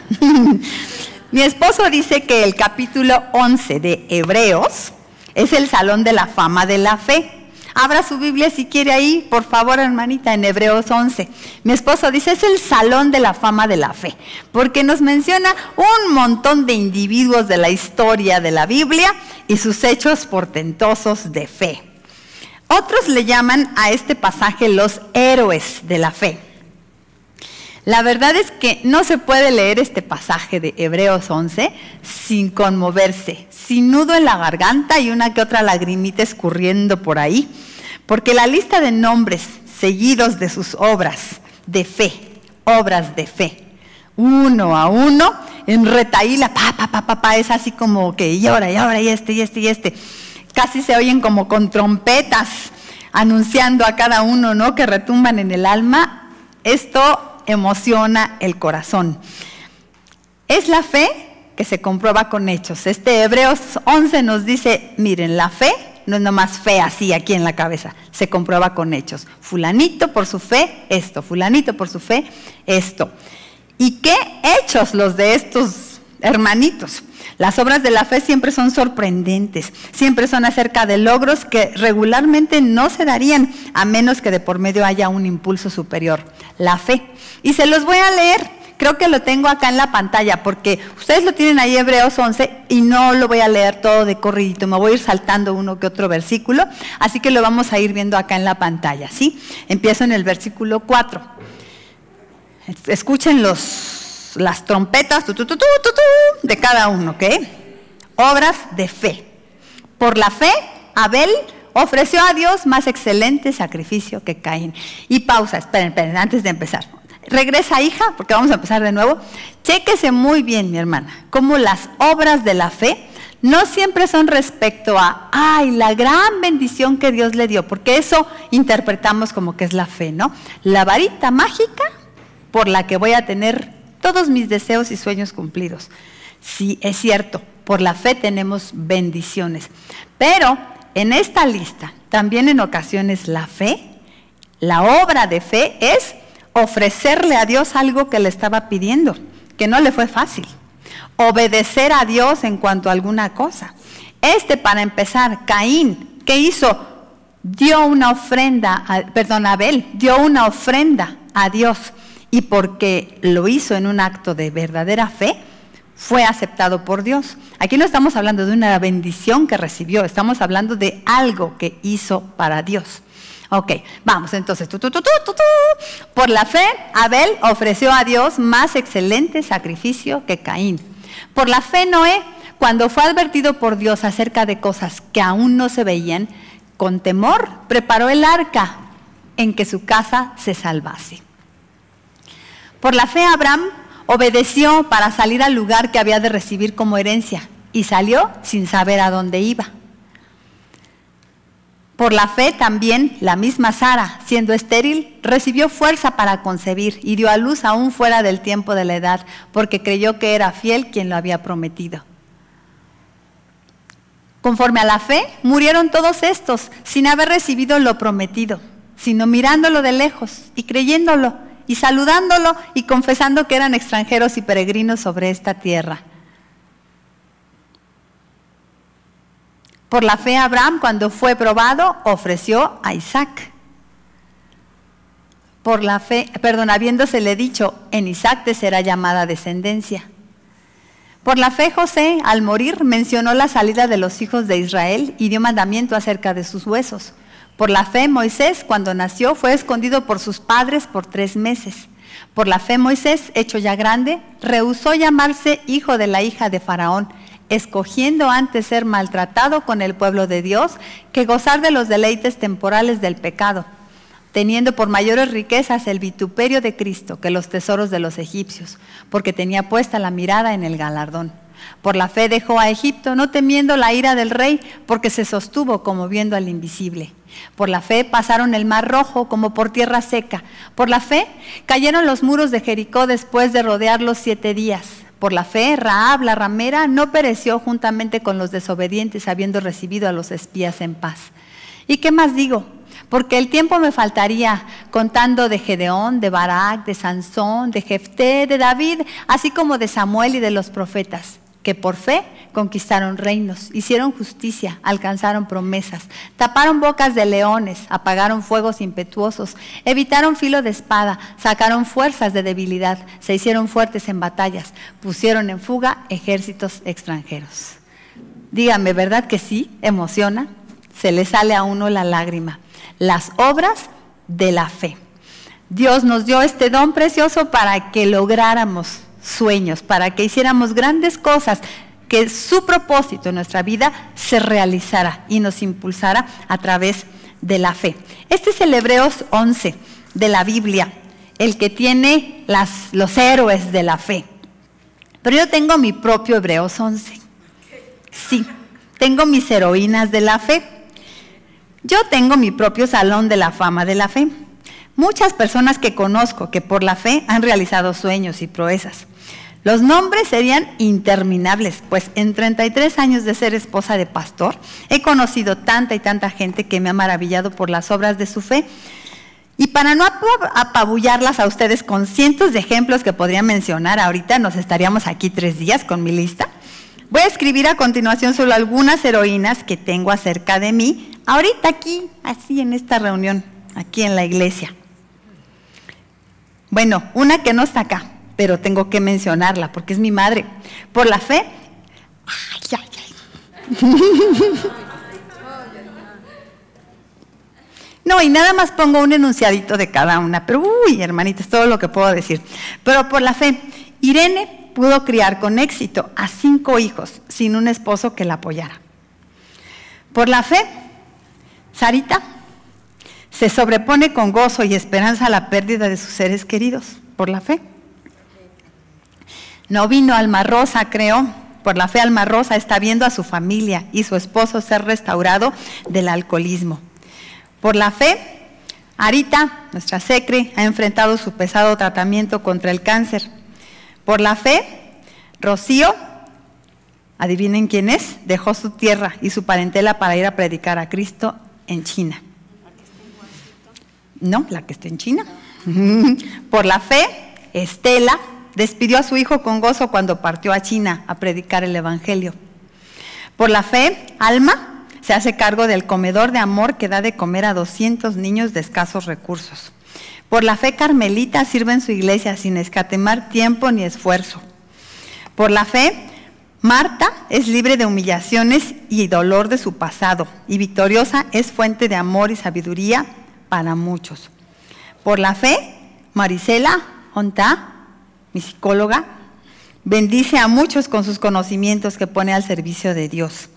Mi esposo dice que el capítulo 11 de Hebreos es el salón de la fama de la fe. Abra su Biblia si quiere ahí, por favor, hermanita, en Hebreos 11. Mi esposo dice, es el salón de la fama de la fe, porque nos menciona un montón de individuos de la historia de la Biblia y sus hechos portentosos de fe. Otros le llaman a este pasaje los héroes de la fe. La verdad es que no se puede leer este pasaje de Hebreos 11 sin conmoverse, sin nudo en la garganta y una que otra lagrimita escurriendo por ahí, porque la lista de nombres seguidos de sus obras de fe, uno a uno, en retaíla, es así como que y ahora, y este. Casi se oyen como con trompetas anunciando a cada uno, ¿no? Que retumban en el alma. Esto emociona el corazón. Es la fe que se comprueba con hechos. Hebreos 11 nos dice, miren, la fe no es nomás fe así aquí en la cabeza, se comprueba con hechos. Fulanito por su fe, esto, fulanito por su fe, esto. ¿Y qué hechos los de estos hermanitos? Las obras de la fe siempre son sorprendentes, siempre son acerca de logros que regularmente no se darían a menos que de por medio haya un impulso superior, la fe. Y se los voy a leer, creo que lo tengo acá en la pantalla, porque ustedes lo tienen ahí Hebreos 11 y no lo voy a leer todo de corridito, me voy a ir saltando uno que otro versículo, así que lo vamos a ir viendo acá en la pantalla, ¿sí? Empiezo en el versículo 4. Escuchen las trompetas de cada uno, ¿ok? Obras de fe. Por la fe, Abel ofreció a Dios más excelente sacrificio que Caín. Y pausa, esperen, antes de empezar. Regresa, hija, porque vamos a empezar de nuevo. Chéquese muy bien, mi hermana, cómo las obras de la fe no siempre son respecto a, la gran bendición que Dios le dio, porque eso interpretamos como que es la fe, ¿no? La varita mágica por la que voy a tener todos mis deseos y sueños cumplidos. Sí, es cierto, por la fe tenemos bendiciones. Pero en esta lista, también en ocasiones la fe, la obra de fe es ofrecerle a Dios algo que le estaba pidiendo, que no le fue fácil. Obedecer a Dios en cuanto a alguna cosa. Para empezar, Caín, ¿qué hizo? Abel dio una ofrenda a Dios. Y porque lo hizo en un acto de verdadera fe, fue aceptado por Dios. Aquí no estamos hablando de una bendición que recibió, estamos hablando de algo que hizo para Dios. Ok, vamos entonces. Por la fe, Abel ofreció a Dios más excelente sacrificio que Caín. Por la fe, Noé, cuando fue advertido por Dios acerca de cosas que aún no se veían, con temor preparó el arca en que su casa se salvase. Por la fe, Abraham obedeció para salir al lugar que había de recibir como herencia y salió sin saber a dónde iba. Por la fe también la misma Sara, siendo estéril, recibió fuerza para concebir y dio a luz aún fuera del tiempo de la edad, porque creyó que era fiel quien lo había prometido. Conforme a la fe, murieron todos estos sin haber recibido lo prometido, sino mirándolo de lejos y creyéndolo y saludándolo y confesando que eran extranjeros y peregrinos sobre esta tierra. Por la fe, Abraham, cuando fue probado, ofreció a Isaac. Por la fe, habiéndosele dicho, en Isaac te será llamada descendencia. Por la fe, José, al morir, mencionó la salida de los hijos de Israel y dio mandamiento acerca de sus huesos. Por la fe, Moisés, cuando nació, fue escondido por sus padres por 3 meses. Por la fe, Moisés, hecho ya grande, rehusó llamarse hijo de la hija de Faraón, escogiendo antes ser maltratado con el pueblo de Dios que gozar de los deleites temporales del pecado, teniendo por mayores riquezas el vituperio de Cristo que los tesoros de los egipcios, porque tenía puesta la mirada en el galardón. Por la fe dejó a Egipto, no temiendo la ira del rey, porque se sostuvo como viendo al invisible. Por la fe pasaron el mar rojo como por tierra seca. Por la fe cayeron los muros de Jericó después de rodearlos 7 días. Por la fe, Rahab, la ramera, no pereció juntamente con los desobedientes, habiendo recibido a los espías en paz. ¿Y qué más digo? Porque el tiempo me faltaría contando de Gedeón, de Barak, de Sansón, de Jefté, de David, así como de Samuel y de los profetas, que por fe conquistaron reinos, hicieron justicia, alcanzaron promesas, taparon bocas de leones, apagaron fuegos impetuosos, evitaron filo de espada, sacaron fuerzas de debilidad, se hicieron fuertes en batallas, pusieron en fuga ejércitos extranjeros. Dígame, ¿verdad que sí? ¿Emociona? Se le sale a uno la lágrima. Las obras de la fe. Dios nos dio este don precioso para que lográramos sueños, para que hiciéramos grandes cosas, que su propósito en nuestra vida se realizara y nos impulsara a través de la fe. Este es el Hebreos 11 de la Biblia, el que tiene los héroes de la fe. Pero yo tengo mi propio Hebreos 11. Sí, tengo mis heroínas de la fe. Yo tengo mi propio salón de la fama de la fe. Muchas personas que conozco que por la fe han realizado sueños y proezas. Los nombres serían interminables, pues en 33 años de ser esposa de pastor, he conocido tanta y tanta gente que me ha maravillado por las obras de su fe. Y para no apabullarlas a ustedes con cientos de ejemplos que podría mencionar, ahorita nos estaríamos aquí 3 días con mi lista. Voy a escribir a continuación solo algunas heroínas que tengo acerca de mí, ahorita aquí, así en esta reunión, aquí en la iglesia. Bueno, una que no está acá, pero tengo que mencionarla porque es mi madre. Por la fe, No, y nada más pongo un enunciadito de cada una, pero uy, hermanita, es todo lo que puedo decir. Pero por la fe, Irene pudo criar con éxito a 5 hijos sin un esposo que la apoyara. Por la fe, Sarita se sobrepone con gozo y esperanza a la pérdida de sus seres queridos, por la fe. No vino Alma Rosa, creo, por la fe Alma Rosa está viendo a su familia y su esposo ser restaurado del alcoholismo. Por la fe, Arita, nuestra secre, ha enfrentado su pesado tratamiento contra el cáncer. Por la fe, Rocío, adivinen quién es, dejó su tierra y su parentela para ir a predicar a Cristo en China. No, la que está en China. Por la fe, Estela despidió a su hijo con gozo cuando partió a China a predicar el evangelio. Por la fe, Alma se hace cargo del comedor de amor que da de comer a 200 niños de escasos recursos. Por la fe, Carmelita sirve en su iglesia sin escatimar tiempo ni esfuerzo. Por la fe, Marta es libre de humillaciones y dolor de su pasado, y victoriosa es fuente de amor y sabiduría para muchos. Por la fe, Marisela Ontá, mi psicóloga, bendice a muchos con sus conocimientos que pone al servicio de Dios.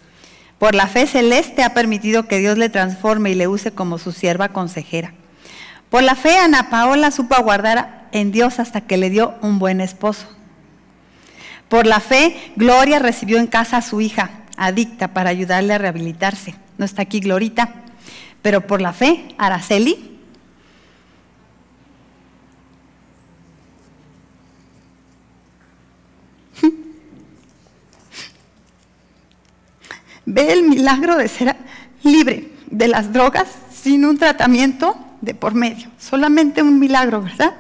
Por la fe, Celeste ha permitido que Dios le transforme y le use como su sierva consejera. Por la fe, Ana Paola supo aguardar en Dios hasta que le dio un buen esposo. Por la fe, Gloria recibió en casa a su hija, adicta, para ayudarle a rehabilitarse. No está aquí Glorita, pero por la fe, Araceli ve el milagro de ser libre de las drogas sin un tratamiento de por medio. Solamente un milagro, ¿verdad?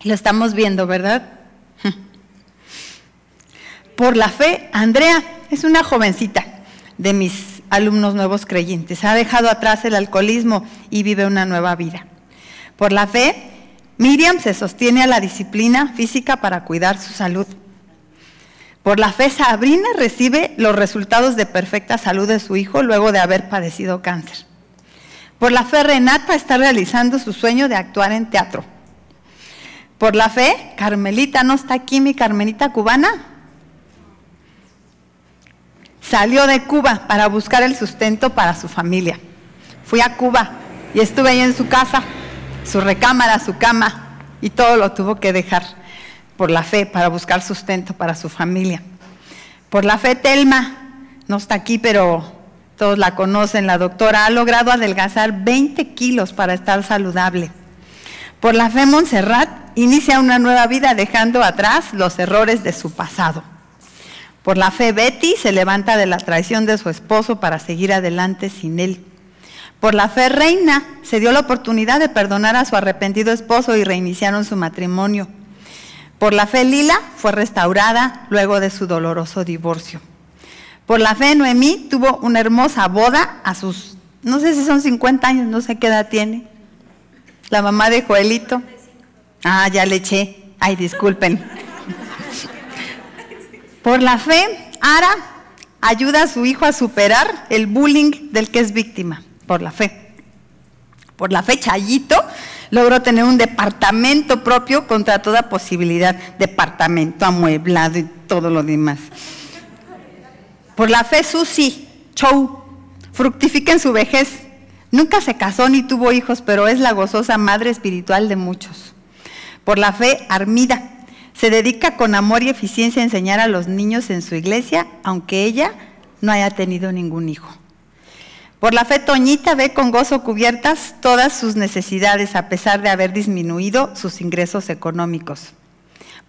Lo estamos viendo, ¿verdad? Por la fe, Andrea es una jovencita de mis alumnos nuevos creyentes. Ha dejado atrás el alcoholismo y vive una nueva vida. Por la fe, Miriam se sostiene a la disciplina física para cuidar su salud. Por la fe, Sabrina recibe los resultados de perfecta salud de su hijo luego de haber padecido cáncer. Por la fe, Renata está realizando su sueño de actuar en teatro. Por la fe, Carmelita, ¿no está aquí mi Carmelita cubana? Salió de Cuba para buscar el sustento para su familia. Fui a Cuba y estuve ahí en su casa, su recámara, su cama, y todo lo tuvo que dejar por la fe para buscar sustento para su familia. Por la fe, Telma, no está aquí, pero todos la conocen, la doctora, ha logrado adelgazar 20 kilos para estar saludable. Por la fe, Montserrat inicia una nueva vida dejando atrás los errores de su pasado. Por la fe, Betty se levanta de la traición de su esposo para seguir adelante sin él. Por la fe, Reina se dio la oportunidad de perdonar a su arrepentido esposo y reiniciaron su matrimonio. Por la fe, Lila fue restaurada luego de su doloroso divorcio. Por la fe, Noemí tuvo una hermosa boda a sus, no sé si son 50 años, no sé qué edad tiene. La mamá de Joelito. Ah, ya le eché. Ay, disculpen. Por la fe, Ara ayuda a su hijo a superar el bullying del que es víctima. Por la fe. Por la fe, Chayito logró tener un departamento propio contra toda posibilidad. Departamento amueblado y todo lo demás. Por la fe, Susi Chou fructifica en su vejez. Nunca se casó ni tuvo hijos, pero es la gozosa madre espiritual de muchos. Por la fe, Armida se dedica con amor y eficiencia a enseñar a los niños en su iglesia, aunque ella no haya tenido ningún hijo. Por la fe, Toñita ve con gozo cubiertas todas sus necesidades, a pesar de haber disminuido sus ingresos económicos.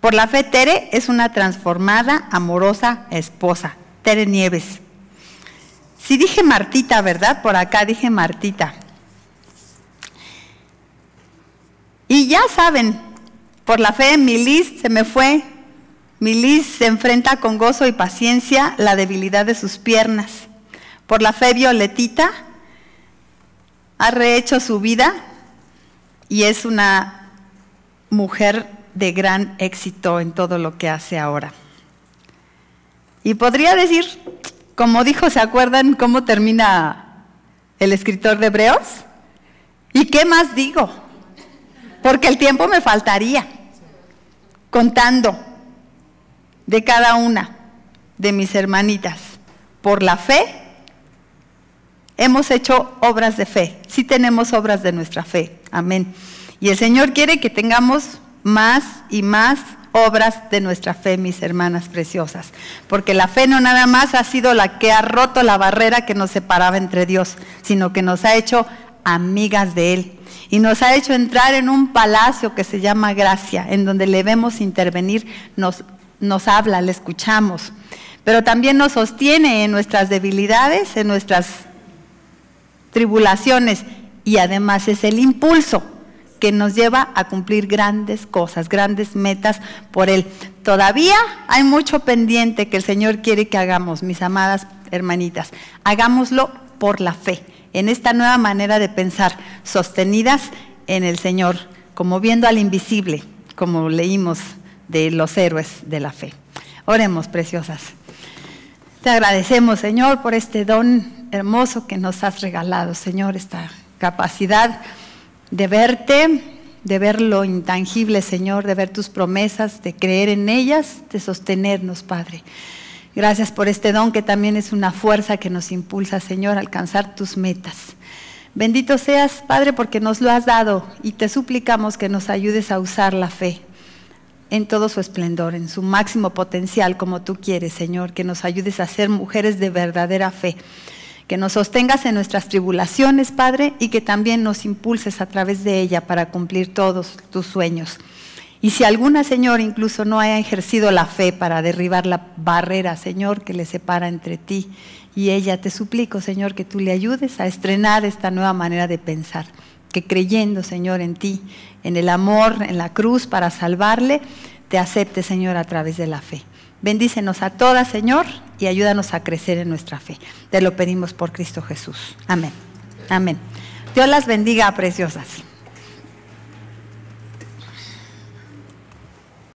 Por la fe, Tere es una transformada, amorosa esposa. Tere Nieves. Sí dije Martita, ¿verdad? Por acá dije Martita. Y ya saben, por la fe, Milis se me fue. Milis se enfrenta con gozo y paciencia la debilidad de sus piernas. Por la fe, Violetita ha rehecho su vida y es una mujer de gran éxito en todo lo que hace ahora. Y podría decir, como dijo, ¿se acuerdan cómo termina el escritor de Hebreos? ¿Y qué más digo? Porque el tiempo me faltaría contando de cada una de mis hermanitas. Por la fe hemos hecho obras de fe. Sí tenemos obras de nuestra fe. Amén. Y el Señor quiere que tengamos más y más obras de nuestra fe, mis hermanas preciosas. Porque la fe no nada más ha sido la que ha roto la barrera que nos separaba entre Dios, sino que nos ha hecho amigas de Él. Y nos ha hecho entrar en un palacio que se llama gracia, en donde le vemos intervenir, nos habla, le escuchamos. Pero también nos sostiene en nuestras debilidades, en nuestras tribulaciones. Y además es el impulso que nos lleva a cumplir grandes cosas, grandes metas por Él. Todavía hay mucho pendiente que el Señor quiere que hagamos, mis amadas hermanitas. Hagámoslo por la fe, en esta nueva manera de pensar, sostenidas en el Señor, como viendo al invisible, como leímos de los héroes de la fe. Oremos, preciosas. Te agradecemos, Señor, por este don hermoso que nos has regalado, Señor, esta capacidad de verte, de ver lo intangible, Señor, de ver tus promesas, de creer en ellas, de sostenernos, Padre. Gracias por este don que también es una fuerza que nos impulsa, Señor, a alcanzar tus metas. Bendito seas, Padre, porque nos lo has dado y te suplicamos que nos ayudes a usar la fe en todo su esplendor, en su máximo potencial, como tú quieres, Señor, que nos ayudes a ser mujeres de verdadera fe, que nos sostengas en nuestras tribulaciones, Padre, y que también nos impulses a través de ella para cumplir todos tus sueños. Y si alguna, Señor, incluso no haya ejercido la fe para derribar la barrera, Señor, que le separa entre ti y ella, te suplico, Señor, que tú le ayudes a estrenar esta nueva manera de pensar, que creyendo, Señor, en ti, en el amor, en la cruz para salvarle, te acepte, Señor, a través de la fe. Bendícenos a todas, Señor, y ayúdanos a crecer en nuestra fe. Te lo pedimos por Cristo Jesús. Amén. Amén. Dios las bendiga, preciosas.